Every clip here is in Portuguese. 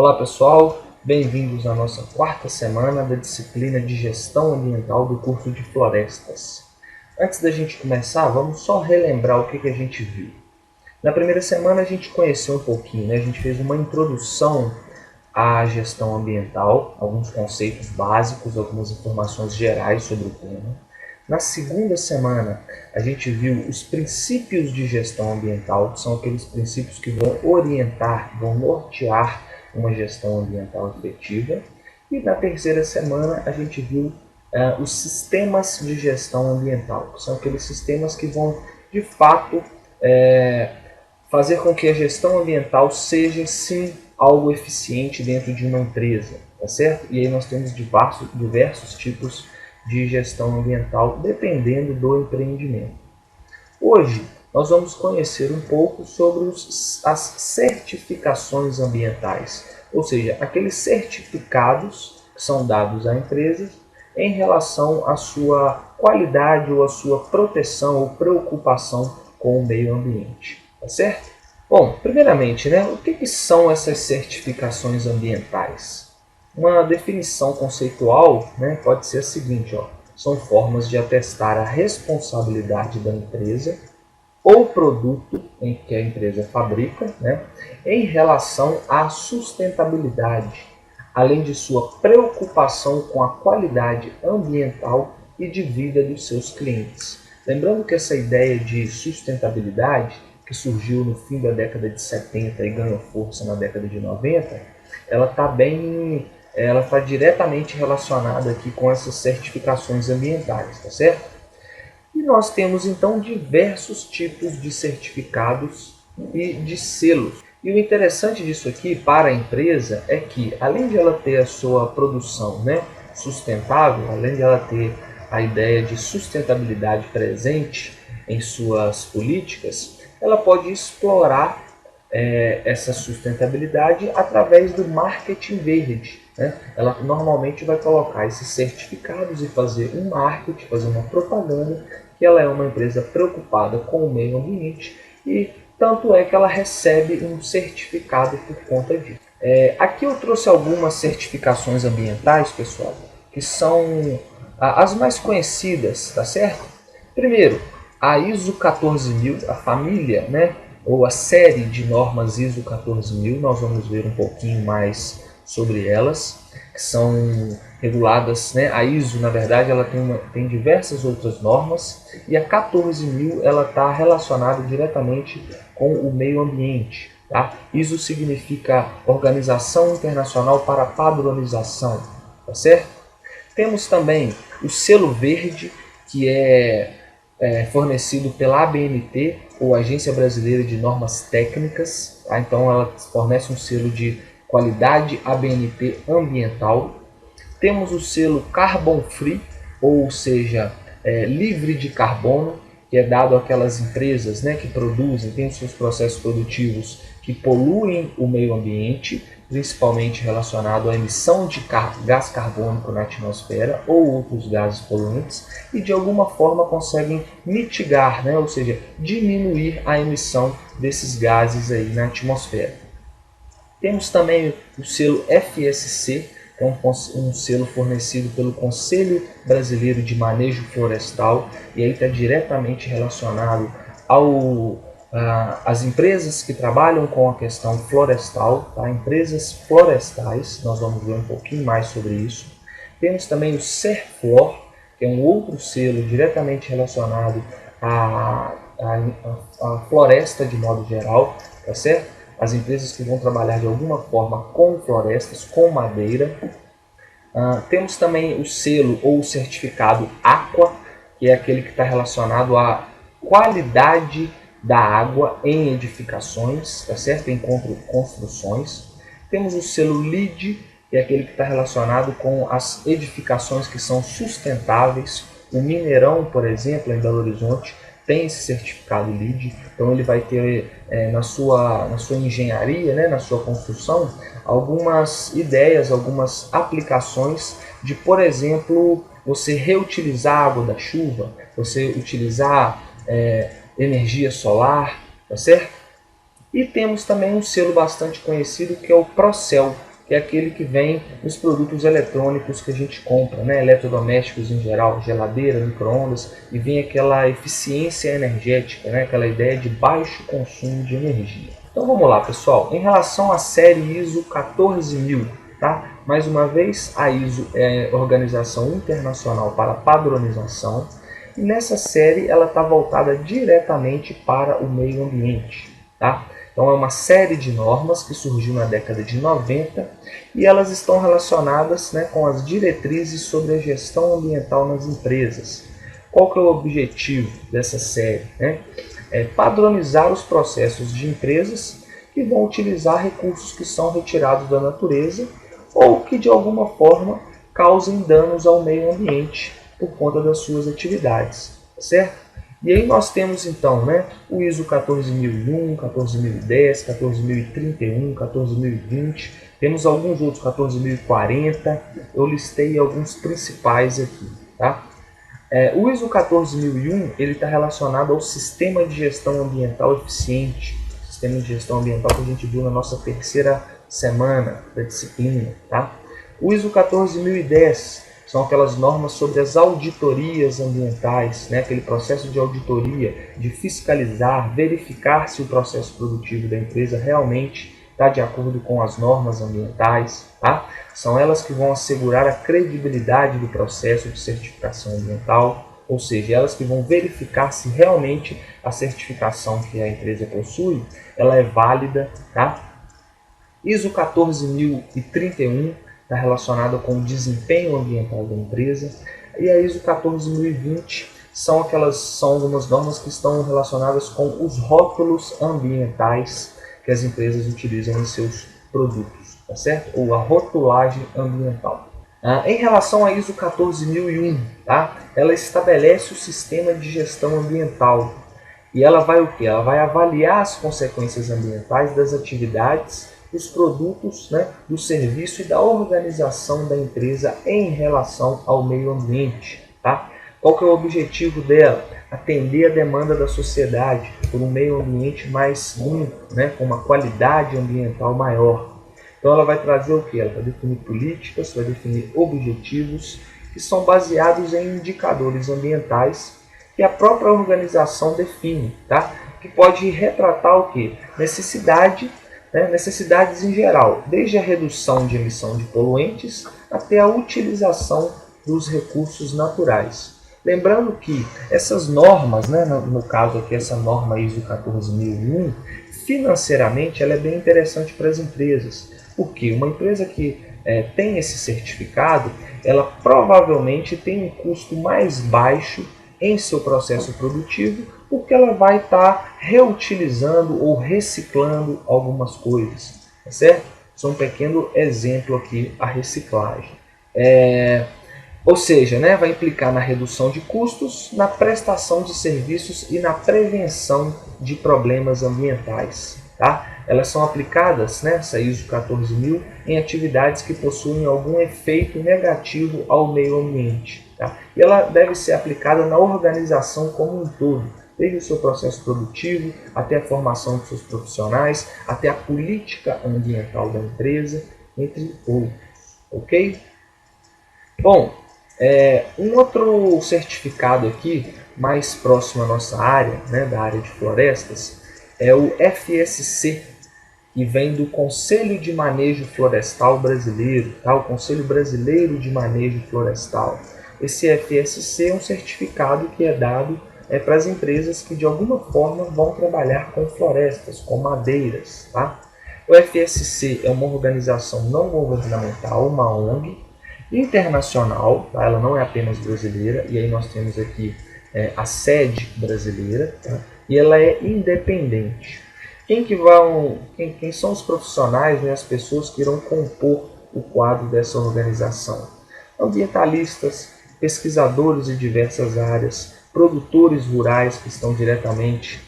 Olá pessoal, bem-vindos à nossa quarta semana da disciplina de Gestão Ambiental do curso de Florestas. Antes da gente começar, vamos só relembrar o que a gente viu. Na primeira semana a gente conheceu um pouquinho, a gente fez uma introdução à gestão ambiental, alguns conceitos básicos, algumas informações gerais sobre o tema. Na segunda semana, a gente viu os princípios de gestão ambiental, que são aqueles princípios que vão orientar, vão nortear uma gestão ambiental efetiva. E na terceira semana, a gente viu os sistemas de gestão ambiental, que são aqueles sistemas que vão, de fato, fazer com que a gestão ambiental seja, sim, algo eficiente dentro de uma empresa, tá certo? E aí nós temos diversos tipos de gestão ambiental, dependendo do empreendimento. Hoje, nós vamos conhecer um pouco sobre as certificações ambientais, ou seja, aqueles certificados que são dados a empresas em relação à sua qualidade ou à sua proteção ou preocupação com o meio ambiente, tá certo? Bom, primeiramente, o que são essas certificações ambientais? Uma definição conceitual pode ser a seguinte, são formas de atestar a responsabilidade da empresa ou produto em que a empresa fabrica em relação à sustentabilidade, além de sua preocupação com a qualidade ambiental e de vida dos seus clientes. Lembrando que essa ideia de sustentabilidade, que surgiu no fim da década de 70 e ganhou força na década de 90, ela está diretamente relacionada aqui com essas certificações ambientais, tá certo? E nós temos então diversos tipos de certificados e de selos. E o interessante disso aqui para a empresa é que, além de ela ter a sua produção sustentável, além de ela ter a ideia de sustentabilidade presente em suas políticas, ela pode explorar essa sustentabilidade através do marketing verde. Ela normalmente vai colocar esses certificados e fazer um marketing, fazer uma propaganda que ela é uma empresa preocupada com o meio ambiente e tanto é que ela recebe um certificado por conta disso. Aqui eu trouxe algumas certificações ambientais, pessoal, que são as mais conhecidas, tá certo? Primeiro, a ISO 14000, a família, ou a série de normas ISO 14000, nós vamos ver um pouquinho mais sobre elas, que são reguladas, a ISO, na verdade, ela tem diversas outras normas, e a 14000 ela está relacionada diretamente com o meio ambiente. Tá? ISO significa Organização Internacional para a Padronização, tá certo? Temos também o selo verde, que é fornecido pela ABNT, ou Agência Brasileira de Normas Técnicas. Tá? Então ela fornece um selo de qualidade ABNT ambiental. Temos o selo Carbon Free, ou seja, livre de carbono, que é dado àquelas empresas que produzem, têm os seus processos produtivos que poluem o meio ambiente, principalmente relacionado à emissão de gás carbônico na atmosfera ou outros gases poluentes, e de alguma forma conseguem mitigar, ou seja, diminuir a emissão desses gases aí na atmosfera. Temos também o selo FSC, que é um selo fornecido pelo Conselho Brasileiro de Manejo Florestal, e aí está diretamente relacionado às empresas que trabalham com a questão florestal, tá? Empresas florestais, nós vamos ver um pouquinho mais sobre isso. Temos também o Serflor, que é um outro selo diretamente relacionado à floresta de modo geral, tá certo? As empresas que vão trabalhar de alguma forma com florestas, com madeira. Temos também o selo ou o certificado Aqua, que é aquele que está relacionado à qualidade da água em edificações, tá certo? Em construções. Temos o selo LEED, que é aquele que está relacionado com as edificações que são sustentáveis. O Mineirão, por exemplo, em Belo Horizonte, tem esse certificado LEED, então ele vai ter na sua engenharia, na sua construção, algumas ideias, algumas aplicações de, por exemplo, você reutilizar a água da chuva, você utilizar energia solar, tá certo? E temos também um selo bastante conhecido que é o Procel. que é aquele que vem nos produtos eletrônicos que a gente compra, né? Eletrodomésticos em geral, geladeira, micro-ondas, e vem aquela eficiência energética, né? Aquela ideia de baixo consumo de energia. Então vamos lá, pessoal. Em relação à série ISO 14000, tá? Mais uma vez, a ISO é a Organização Internacional para Padronização, e nessa série ela está voltada diretamente para o meio ambiente, tá? Então é uma série de normas que surgiu na década de 90 e elas estão relacionadas, né, com as diretrizes sobre a gestão ambiental nas empresas. Qual que é o objetivo dessa série, né? É padronizar os processos de empresas que vão utilizar recursos que são retirados da natureza ou que de alguma forma causem danos ao meio ambiente por conta das suas atividades, certo? E aí nós temos então, né, o ISO 14001, 14010, 14031, 14020, temos alguns outros, 14040, eu listei alguns principais aqui, tá? O ISO 14001 ele está relacionado ao Sistema de Gestão Ambiental Eficiente, Sistema de Gestão Ambiental que a gente viu na nossa terceira semana da disciplina, tá? O ISO 14010 são aquelas normas sobre as auditorias ambientais, né? Aquele processo de auditoria, de fiscalizar, verificar se o processo produtivo da empresa realmente está de acordo com as normas ambientais. Tá? São elas que vão assegurar a credibilidade do processo de certificação ambiental, ou seja, elas que vão verificar se realmente a certificação que a empresa possui ela é válida. Tá? ISO 14031 está relacionada com o desempenho ambiental da empresa, e a ISO 14020 são algumas normas que estão relacionadas com os rótulos ambientais que as empresas utilizam em seus produtos, tá certo? Ou a rotulagem ambiental. Em relação à ISO 14001, tá? Ela estabelece o sistema de gestão ambiental e ela vai o quê? Ela vai avaliar as consequências ambientais das atividades, dos produtos, né, do serviço e da organização da empresa em relação ao meio ambiente. Tá? Qual que é o objetivo dela? Atender a demanda da sociedade por um meio ambiente mais limpo, né, com uma qualidade ambiental maior. Então ela vai trazer o que? Ela vai definir políticas, vai definir objetivos que são baseados em indicadores ambientais que a própria organização define, tá? Que pode retratar o que? Necessidades em geral, desde a redução de emissão de poluentes até a utilização dos recursos naturais. Lembrando que essas normas, né, no caso aqui essa norma ISO 14001, financeiramente ela é bem interessante para as empresas, porque uma empresa que tem esse certificado, ela provavelmente tem um custo mais baixo em seu processo produtivo, porque ela vai estar reutilizando ou reciclando algumas coisas, tá certo? Isso é um pequeno exemplo aqui, a reciclagem. Ou seja, né, vai implicar na redução de custos, na prestação de serviços e na prevenção de problemas ambientais. Tá? Elas são aplicadas, né, essa ISO 14000, em atividades que possuem algum efeito negativo ao meio ambiente. Tá? E ela deve ser aplicada na organização como um todo, desde o seu processo produtivo, até a formação de seus profissionais, até a política ambiental da empresa, entre outros. Ok? Bom, um outro certificado aqui, mais próximo à nossa área, né, da área de florestas, é o FSC, que vem do Conselho de Manejo Florestal Brasileiro, tá? O Conselho Brasileiro de Manejo Florestal. Esse FSC é um certificado que é dado para as empresas que de alguma forma vão trabalhar com florestas, com madeiras. Tá? O FSC é uma organização não governamental, uma ONG, internacional, tá? Ela não é apenas brasileira, e aí nós temos aqui a sede brasileira, tá? E ela é independente. Quem são os profissionais, né, as pessoas que irão compor o quadro dessa organização? Ambientalistas, pesquisadores de diversas áreas, produtores rurais que estão diretamente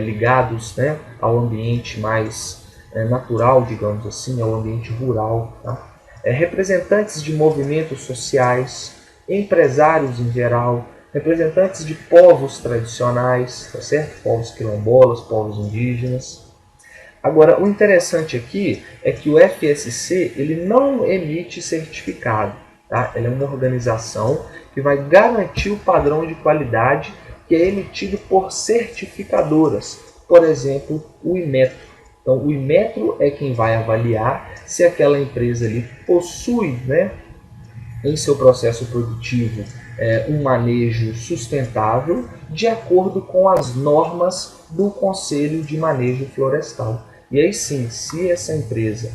ligados, né, ao ambiente mais natural, digamos assim, ao ambiente rural, tá? Representantes de movimentos sociais, empresários em geral, representantes de povos tradicionais, tá certo? Povos quilombolas, povos indígenas, Agora, o interessante aqui é que o FSC ele não emite certificado. Tá? Ele é uma organização que vai garantir o padrão de qualidade que é emitido por certificadoras. Por exemplo, o Inmetro. Então, o Inmetro é quem vai avaliar se aquela empresa ali possui, né, em seu processo produtivo um manejo sustentável de acordo com as normas do Conselho de Manejo Florestal. E aí sim, se essa empresa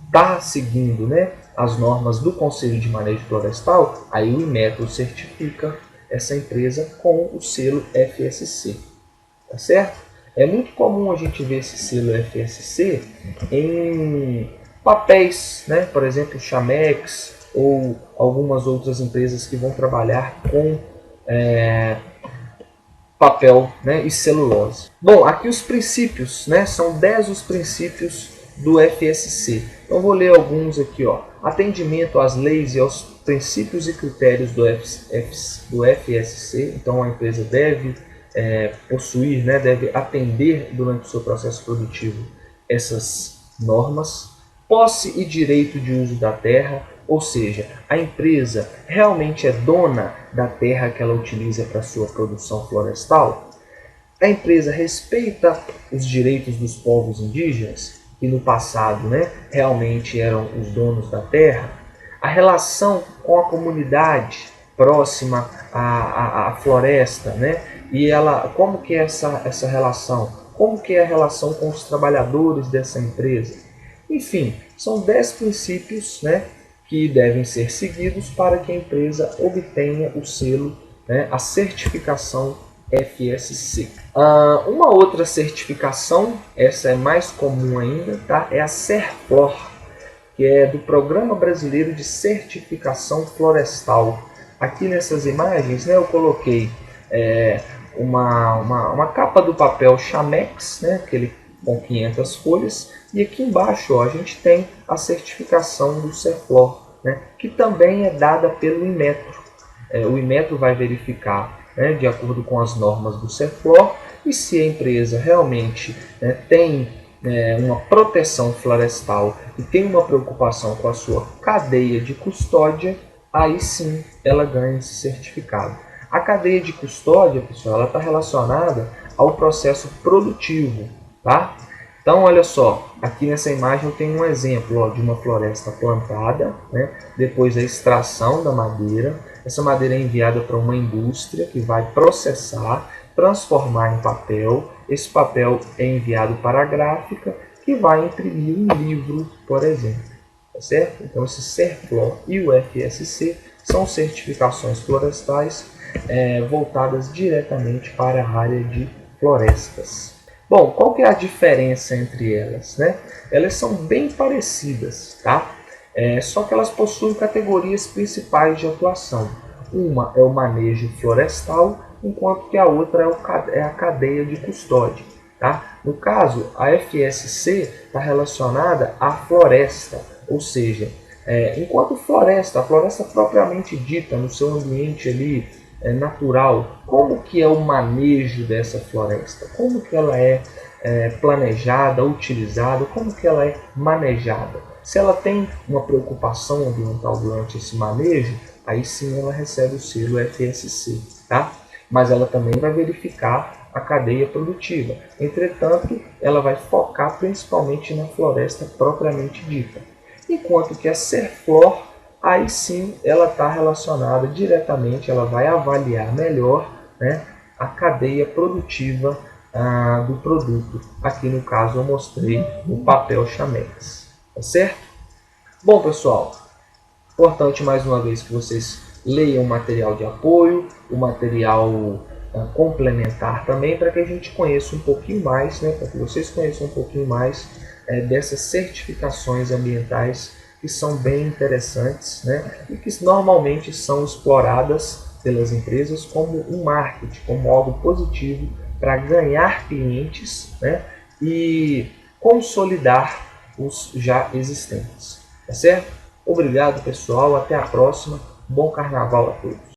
está seguindo, né, as normas do Conselho de Manejo Florestal, aí o Inmetro certifica essa empresa com o selo FSC. Tá certo? É muito comum a gente ver esse selo FSC em papéis, né? Por exemplo, Chamex ou algumas outras empresas que vão trabalhar com papel, né, e celulose. Bom, aqui os princípios, né, são 10 os princípios do FSC. Então vou ler alguns aqui, ó. Atendimento às leis e aos princípios e critérios do FSC. Então a empresa deve possuir, né, deve atender durante o seu processo produtivo essas normas. Posse e direito de uso da terra, ou seja, a empresa realmente é dona da terra que ela utiliza para sua produção florestal? A empresa respeita os direitos dos povos indígenas, que no passado, né, realmente eram os donos da terra? A relação com a comunidade próxima à floresta, né? E ela, como que é essa relação? Como que é a relação com os trabalhadores dessa empresa? Enfim, são 10 princípios, né, que devem ser seguidos para que a empresa obtenha o selo, né, a certificação FSC. Uma outra certificação, essa é mais comum ainda, tá? É a Serflor, que é do Programa Brasileiro de Certificação Florestal. Aqui nessas imagens, né, eu coloquei uma capa do papel Chamex, né, aquele com 500 folhas, e aqui embaixo, ó, a gente tem a certificação do Serflor, né, que também é dada pelo Inmetro. O Inmetro vai verificar, né, de acordo com as normas do Serflor, e se a empresa realmente, né, tem uma proteção florestal e tem uma preocupação com a sua cadeia de custódia, aí sim ela ganha esse certificado. A cadeia de custódia, pessoal, ela está relacionada ao processo produtivo, tá? Então, olha só, aqui nessa imagem eu tenho um exemplo, ó, de uma floresta plantada, né? Depois da extração da madeira. Essa madeira é enviada para uma indústria que vai processar, transformar em papel. Esse papel é enviado para a gráfica, que vai imprimir um livro, por exemplo. Tá certo? Então, esse Serflor e o FSC são certificações florestais voltadas diretamente para a área de florestas. Bom, qual que é a diferença entre elas, né? Elas são bem parecidas, tá? Só que elas possuem categorias principais de atuação. Uma é o manejo florestal, enquanto que a outra é a cadeia de custódia. Tá? No caso, a FSC está relacionada à floresta, ou seja, enquanto floresta, a floresta propriamente dita, no seu ambiente ali natural, como que é o manejo dessa floresta, como que ela é planejada, utilizada, como que ela é manejada. Se ela tem uma preocupação ambiental durante esse manejo, aí sim ela recebe o selo FSC, tá? Mas ela também vai verificar a cadeia produtiva. Entretanto, ela vai focar principalmente na floresta propriamente dita. Enquanto que a Serflor, aí sim ela está relacionada diretamente, ela vai avaliar melhor, né, a cadeia produtiva do produto. Aqui no caso eu mostrei o papel Chamex. Tá certo? Bom, pessoal, importante mais uma vez que vocês leiam o material de apoio, o material complementar também, para que a gente conheça um pouquinho mais, né, para que vocês conheçam um pouquinho mais dessas certificações ambientais que são bem interessantes, né, e que normalmente são exploradas pelas empresas como um marketing, como algo positivo para ganhar clientes, né, e consolidar os já existentes. Tá certo? Obrigado, pessoal. Até a próxima. Bom carnaval a todos.